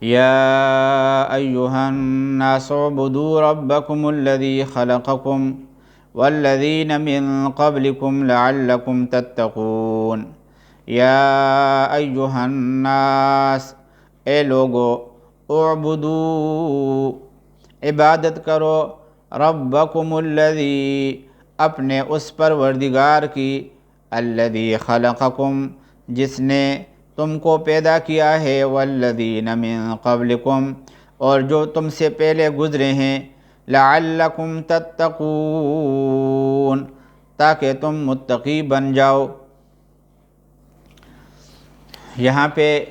یا ایھا الناس اعبدوا ربکم الذی خلقکم والذین من قبلکم لعلکم تتقون۔ یا ایھا الناس، اے لوگو، اعبدوا، عبادت کرو، ربکم الذی، اپنے اس پروردگار کی، الذی خلقکم، جس نے تم کو پیدا کیا ہے، والذین من قبلکم، اور جو تم سے پہلے گزرے ہیں، لعلکم تتقون، تاکہ تم متقی بن جاؤ۔ یہاں پہ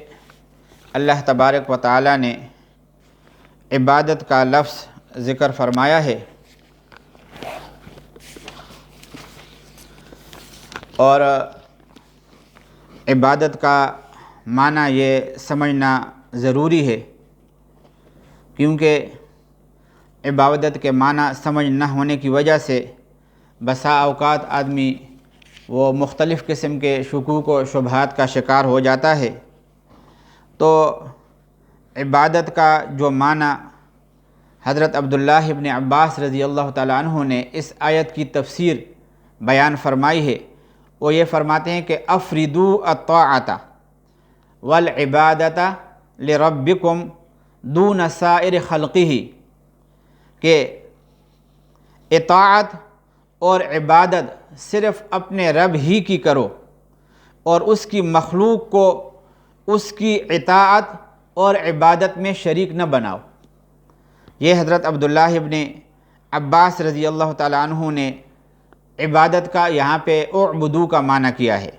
اللہ تبارک و تعالی نے عبادت کا لفظ ذکر فرمایا ہے، اور عبادت کا معنی یہ سمجھنا ضروری ہے، کیونکہ عبادت کے معنی سمجھ نہ ہونے کی وجہ سے بسا اوقات آدمی وہ مختلف قسم کے شکوک و شبہات کا شکار ہو جاتا ہے۔ تو عبادت کا جو معنی حضرت عبداللہ ابن عباس رضی اللہ تعالیٰ عنہ نے اس آیت کی تفسیر بیان فرمائی ہے، وہ یہ فرماتے ہیں کہ افردوا الطاعۃ والعبادۃ لربکم دون سائر خلقہ، کہ اطاعت اور عبادت صرف اپنے رب ہی کی کرو، اور اس کی مخلوق کو اس کی اطاعت اور عبادت میں شریک نہ بناؤ۔ یہ حضرت عبداللہ ابن عباس رضی اللہ تعالیٰ عنہ نے عبادت کا یہاں پہ اعبدو کا معنی کیا ہے،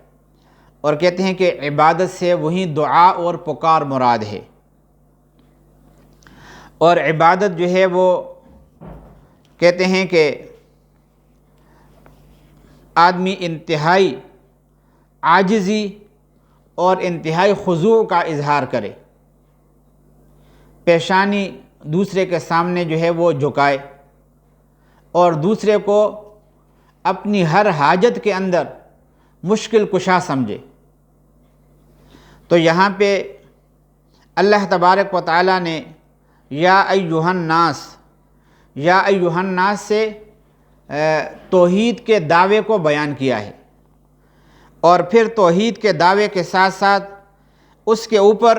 اور کہتے ہیں کہ عبادت سے وہی دعا اور پکار مراد ہے۔ اور عبادت جو ہے وہ کہتے ہیں کہ آدمی انتہائی عاجزی اور انتہائی خضوع کا اظہار کرے، پیشانی دوسرے کے سامنے جو ہے وہ جھکائے، اور دوسرے کو اپنی ہر حاجت کے اندر مشکل کشا سمجھے۔ تو یہاں پہ اللہ تبارک و تعالیٰ نے یا ایھا الناس، یا ایھا الناس سے توحید کے دعوے کو بیان کیا ہے، اور پھر توحید کے دعوے کے ساتھ ساتھ اس کے اوپر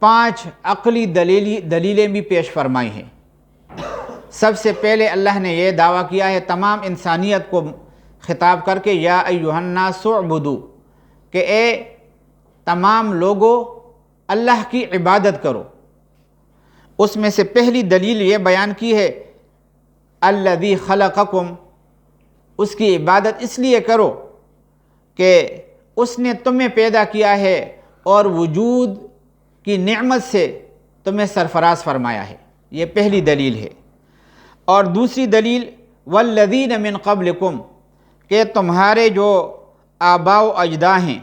5 عقلی دلیلیں بھی پیش فرمائی ہیں۔ سب سے پہلے اللہ نے یہ دعویٰ کیا ہے تمام انسانیت کو خطاب کر کے، یا ایھا الناس اعبدوا، کہ اے تمام لوگوں اللہ کی عبادت کرو۔ اس میں سے پہلی دلیل یہ بیان کی ہے الذی خلقکم، اس کی عبادت اس لیے کرو کہ اس نے تمہیں پیدا کیا ہے اور وجود کی نعمت سے تمہیں سرفراز فرمایا ہے، یہ پہلی دلیل ہے۔ اور دوسری دلیل والذین من قبلکم، کہ تمہارے جو آباء و اجداد ہیں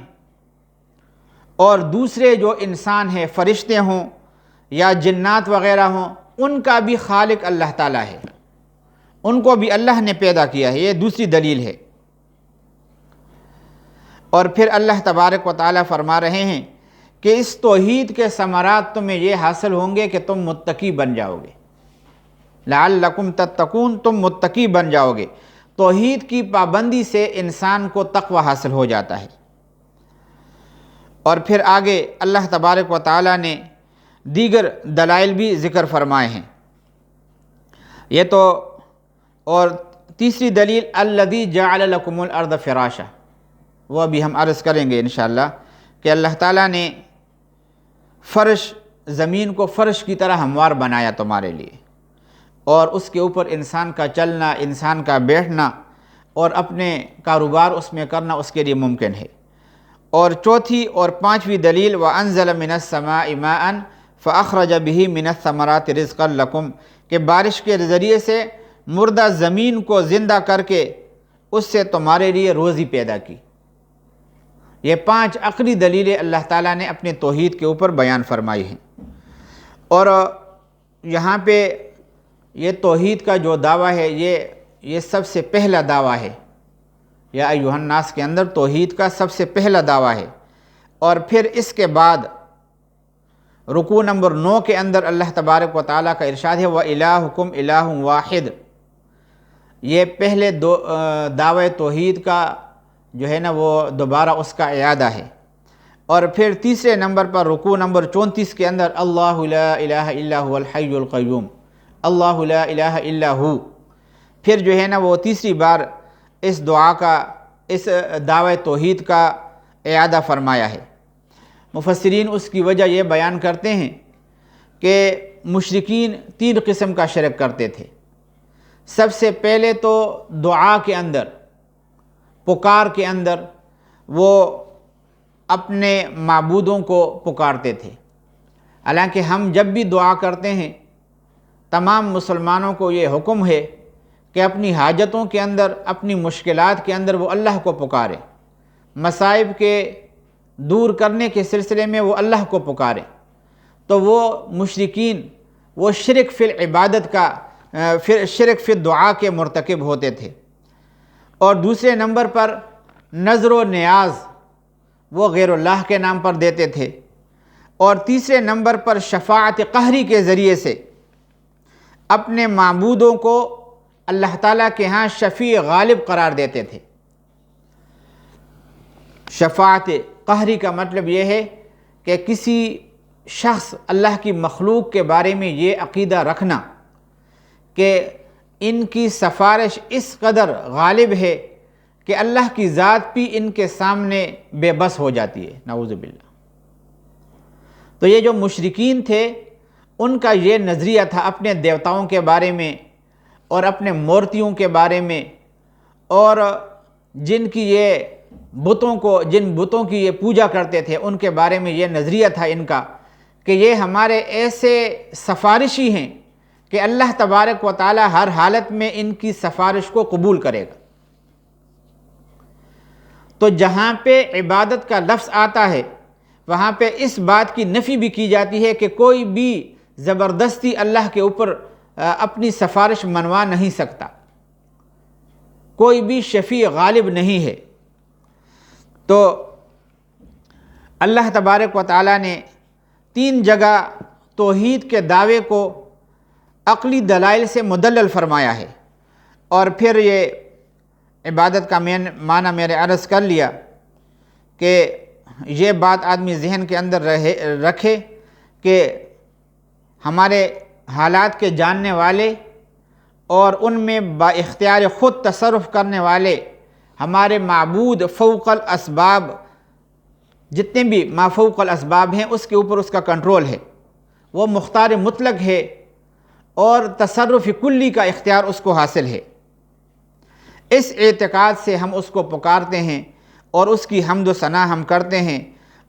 اور دوسرے جو انسان ہیں، فرشتے ہوں یا جنات وغیرہ ہوں، ان کا بھی خالق اللہ تعالیٰ ہے، ان کو بھی اللہ نے پیدا کیا ہے، یہ دوسری دلیل ہے۔ اور پھر اللہ تبارک و تعالیٰ فرما رہے ہیں کہ اس توحید کے ثمرات تمہیں یہ حاصل ہوں گے کہ تم متقی بن جاؤ گے، لعلکم تتقون، تم متقی بن جاؤ گے۔ توحید کی پابندی سے انسان کو تقوی حاصل ہو جاتا ہے۔ اور پھر آگے اللہ تبارک و تعالیٰ نے دیگر دلائل بھی ذکر فرمائے ہیں۔ یہ تو، اور تیسری دلیل الذی جعل لکم الارض فراشا، وہ بھی ہم عرض کریں گے انشاءاللہ، کہ اللہ تعالیٰ نے فرش، زمین کو فرش کی طرح ہموار بنایا تمہارے لیے، اور اس کے اوپر انسان کا چلنا، انسان کا بیٹھنا اور اپنے کاروبار اس میں کرنا اس کے لیے ممکن ہے۔ اور چوتھی اور پانچویں دلیل وَأَنزَلَ مِنَ السَّمَاءِ مَاءً فَأَخْرَجَ بِهِ مِنَ الثَّمَرَاتِ رِزْقًا لَكُمْ، کہ بارش کے ذریعے سے مردہ زمین کو زندہ کر کے اس سے تمہارے لیے روزی پیدا کی۔ یہ 5 عقلی دلیلیں اللہ تعالیٰ نے اپنے توحید کے اوپر بیان فرمائی ہیں۔ اور یہاں پہ یہ توحید کا جو دعویٰ ہے یہ سب سے پہلا دعویٰ ہے، یا ایھا الناس کے اندر توحید کا سب سے پہلا دعویٰ ہے۔ اور پھر اس کے بعد رکوع نمبر 9 کے اندر اللہ تبارک و تعالیٰ کا ارشاد ہے وَإِلَٰهُكُمْ إِلَٰهٌ وَاحِدٌ، یہ پہلے دعوی توحید کا جو ہے نا وہ دوبارہ اس کا اعادہ ہے۔ اور پھر تیسرے نمبر پر رکوع نمبر 34 کے اندر اللہ لا الہ الا هو الحی القیوم، اللہ لا الہ الا ہو، پھر جو ہے نا وہ تیسری بار اس دعا کا، اس دعوی توحید کا اعادہ فرمایا ہے۔ مفسرین اس کی وجہ یہ بیان کرتے ہیں کہ مشرکین 3 قسم کا شرک کرتے تھے۔ سب سے پہلے تو دعا کے اندر، پکار کے اندر وہ اپنے معبودوں کو پکارتے تھے۔ حالانکہ ہم جب بھی دعا کرتے ہیں تمام مسلمانوں کو یہ حکم ہے کہ اپنی حاجتوں کے اندر، اپنی مشکلات کے اندر وہ اللہ کو پکاریں، مصائب کے دور کرنے کے سلسلے میں وہ اللہ کو پکاریں۔ تو وہ مشرکین وہ شرک فی العبادت کا، شرک فی الدعا کے مرتکب ہوتے تھے۔ اور دوسرے نمبر پر نظر و نیاز وہ غیر اللہ کے نام پر دیتے تھے۔ اور تیسرے نمبر پر شفاعت قہری کے ذریعے سے اپنے معبودوں کو اللہ تعالیٰ کے ہاں شفیع غالب قرار دیتے تھے۔ شفاعت قہری کا مطلب یہ ہے کہ کسی شخص، اللہ کی مخلوق کے بارے میں یہ عقیدہ رکھنا کہ ان کی سفارش اس قدر غالب ہے کہ اللہ کی ذات بھی ان کے سامنے بے بس ہو جاتی ہے، نعوذ باللہ۔ تو یہ جو مشرکین تھے ان کا یہ نظریہ تھا اپنے دیوتاؤں کے بارے میں اور اپنے مورتیوں کے بارے میں، اور جن بتوں کی یہ پوجا کرتے تھے ان کے بارے میں یہ نظریہ تھا ان کا کہ یہ ہمارے ایسے سفارشی ہیں کہ اللہ تبارک و تعالی ہر حالت میں ان کی سفارش کو قبول کرے گا۔ تو جہاں پہ عبادت کا لفظ آتا ہے وہاں پہ اس بات کی نفی بھی کی جاتی ہے کہ کوئی بھی زبردستی اللہ کے اوپر اپنی سفارش منوا نہیں سکتا، کوئی بھی شفیع غالب نہیں ہے۔ تو اللہ تبارک و تعالیٰ نے 3 جگہ توحید کے دعوے کو عقلی دلائل سے مدلل فرمایا ہے۔ اور پھر یہ عبادت کا معنی میں نے عرض کر لیا کہ یہ بات آدمی ذہن کے اندر رکھے کہ ہمارے حالات کے جاننے والے اور ان میں با اختیار خود تصرف کرنے والے ہمارے معبود فوق الاسباب، جتنے بھی ما فوق الاسباب ہیں اس کے اوپر اس کا کنٹرول ہے، وہ مختار مطلق ہے اور تصرف کلی کا اختیار اس کو حاصل ہے۔ اس اعتقاد سے ہم اس کو پکارتے ہیں اور اس کی حمد و ثنا ہم کرتے ہیں،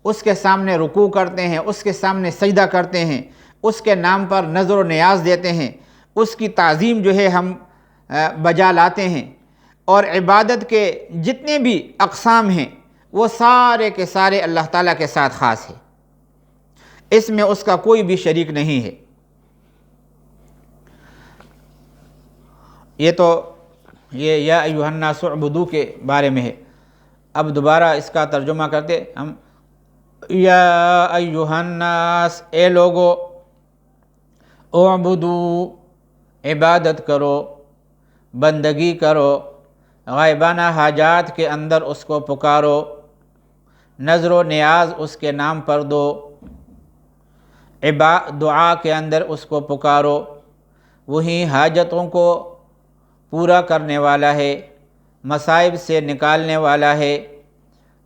اس کے سامنے رکوع کرتے ہیں، اس کے سامنے سجدہ کرتے ہیں، اس کے نام پر نظر و نیاز دیتے ہیں، اس کی تعظیم جو ہے ہم بجا لاتے ہیں۔ اور عبادت کے جتنے بھی اقسام ہیں وہ سارے کے سارے اللہ تعالیٰ کے ساتھ خاص ہیں، اس میں اس کا کوئی بھی شریک نہیں ہے۔ یہ تو یہ یا ایھا الناس اعبدوا کے بارے میں ہے۔ اب دوبارہ اس کا ترجمہ کرتے ہم، یا ایھا الناس، اے لوگو، اعبدوا، عبادت کرو، بندگی کرو، غائبانہ حاجات کے اندر اس کو پکارو، نظر و نیاز اس کے نام پر دو، دعا کے اندر اس کو پکارو، وہی حاجتوں کو پورا کرنے والا ہے، مصائب سے نکالنے والا ہے۔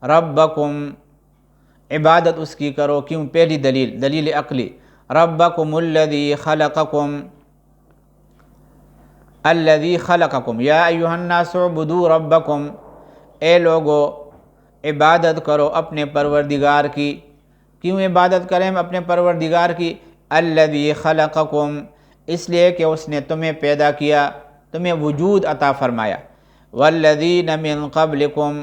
ربکم، عبادت اس کی کرو، کیوں؟ پہلی دلیل عقلی، ربکم الذی خلقکم، الذی خلقکم، یا ایھا الناس اعبدوا ربکم، اے لوگو عبادت کرو اپنے پروردگار کی۔ کیوں عبادت کریں ہم اپنے پروردگار کی؟ الذی خلقکم، اس لیے کہ اس نے تمہیں پیدا کیا، تمہیں وجود عطا فرمایا۔ والذین من قبلکم،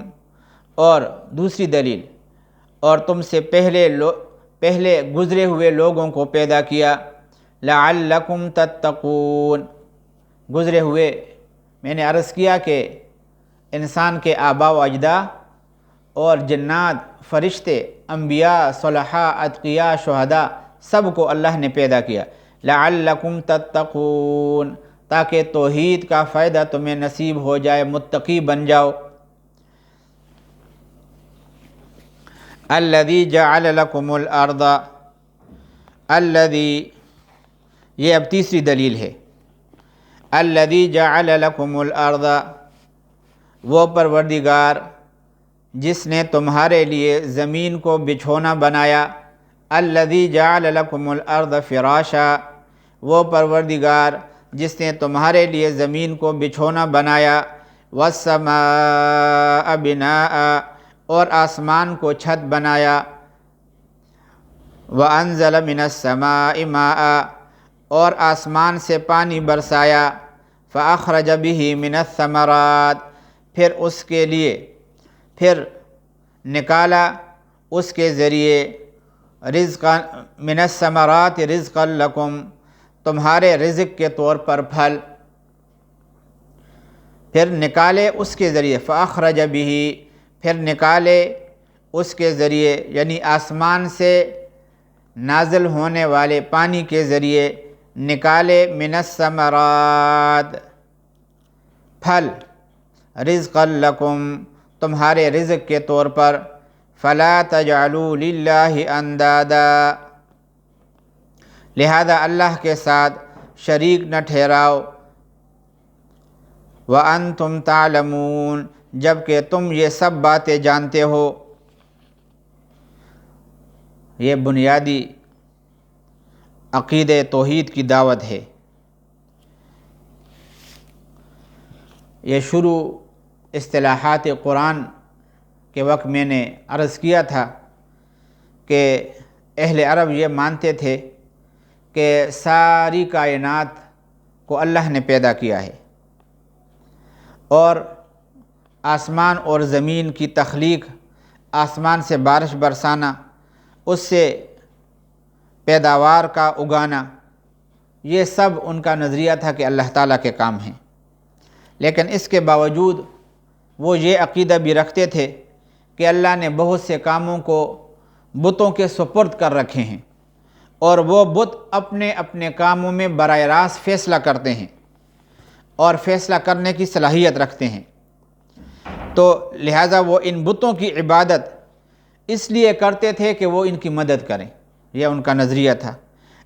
اور دوسری دلیل، اور تم سے پہلے گزرے ہوئے لوگوں کو پیدا کیا۔ لعلکم تتقون، گزرے ہوئے میں نے عرض کیا کہ انسان کے آباء و اجداد اور جنات، فرشتے، انبیاء، صلحاء، اتقیاء، شہداء، سب کو اللہ نے پیدا کیا، لعلکم تتقون، تاکہ توحید کا فائدہ تمہیں نصیب ہو جائے، متقی بن جاؤ۔ الذی جعل لکم الارض، الذی، یہ اب تیسری دلیل ہے، الذی جعل لکم الارض، وہ پروردگار جس نے تمہارے لیے زمین کو بچھونا بنایا، الذی جعل لکم الارض فراشا، وہ پروردگار جس نے تمہارے لیے زمین کو بچھونا بنایا، والسماء بناء، اور آسمان کو چھت بنایا، وانزل من السماء ماء، اور آسمان سے پانی برسایا، فاخرج به من الثمرات، پھر نکالا اس کے ذریعے، رزقا من الثمرات رزقا لکم، تمہارے رزق کے طور پر پھل، پھر نکالے اس کے ذریعے، فاخرج به، پھر نکالے اس کے ذریعے، یعنی آسمان سے نازل ہونے والے پانی کے ذریعے نکالے، من الثمرات، پھل، رزقا لکم، تمہارے رزق کے طور پر، فلا تجعلوا للہ اندادا، لہذا اللہ کے ساتھ شریک نہ ٹھہراؤ، وانتم تعلمون، جبکہ تم یہ سب باتیں جانتے ہو۔ یہ بنیادی عقیدہ توحید کی دعوت ہے۔ یہ شروع اصطلاحات قرآن کے وقت میں نے عرض کیا تھا کہ اہل عرب یہ مانتے تھے کہ ساری کائنات کو اللہ نے پیدا کیا ہے، اور آسمان اور زمین کی تخلیق، آسمان سے بارش برسانا، اس سے پیداوار کا اگانا، یہ سب ان کا نظریہ تھا کہ اللہ تعالیٰ کے کام ہیں۔ لیکن اس کے باوجود وہ یہ عقیدہ بھی رکھتے تھے کہ اللہ نے بہت سے کاموں کو بتوں کے سپرد کر رکھے ہیں، اور وہ بت اپنے اپنے کاموں میں براہ راست فیصلہ کرتے ہیں اور فیصلہ کرنے کی صلاحیت رکھتے ہیں، تو لہٰذا وہ ان بتوں کی عبادت اس لیے کرتے تھے کہ وہ ان کی مدد کریں، یہ ان کا نظریہ تھا۔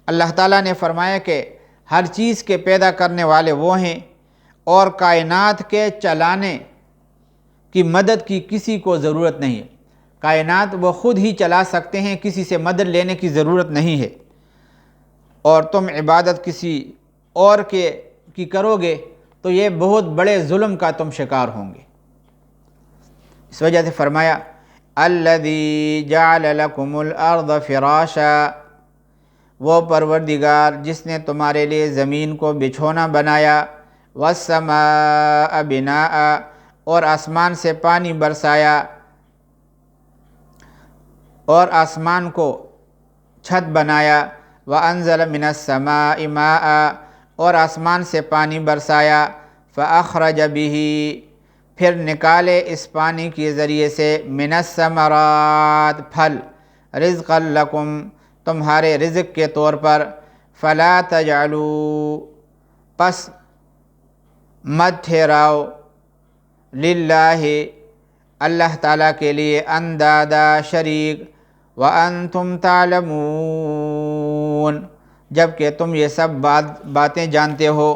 اللہ تعالیٰ نے فرمایا کہ ہر چیز کے پیدا کرنے والے وہ ہیں، اور کائنات کے چلانے کی مدد کی کسی کو ضرورت نہیں ہے، کائنات وہ خود ہی چلا سکتے ہیں، کسی سے مدد لینے کی ضرورت نہیں ہے، اور تم عبادت کسی اور کی کرو گے تو یہ بہت بڑے ظلم کا تم شکار ہوں گے۔ اس وجہ سے فرمایا الذی جعل لکم الارض فراشا، وہ پروردگار جس نے تمہارے لیے زمین کو بچھونا بنایا، والسماء بناء، اور آسمان سے پانی برسایا، اور آسمان کو چھت بنایا، وانزل من السماء ماء، اور آسمان سے پانی برسایا، فاخرج به، پھر نکالے اس پانی کے ذریعے سے، من الثمرات، پھل، رزقا لکم، تمہارے رزق کے طور پر، فلا تجعلوا، پس مت ٹھہراؤ، للہ، اللہ تعالیٰ کے لیے، اندادا، شریک، وانتم تعلمون، جبکہ تم یہ سب باتیں جانتے ہو۔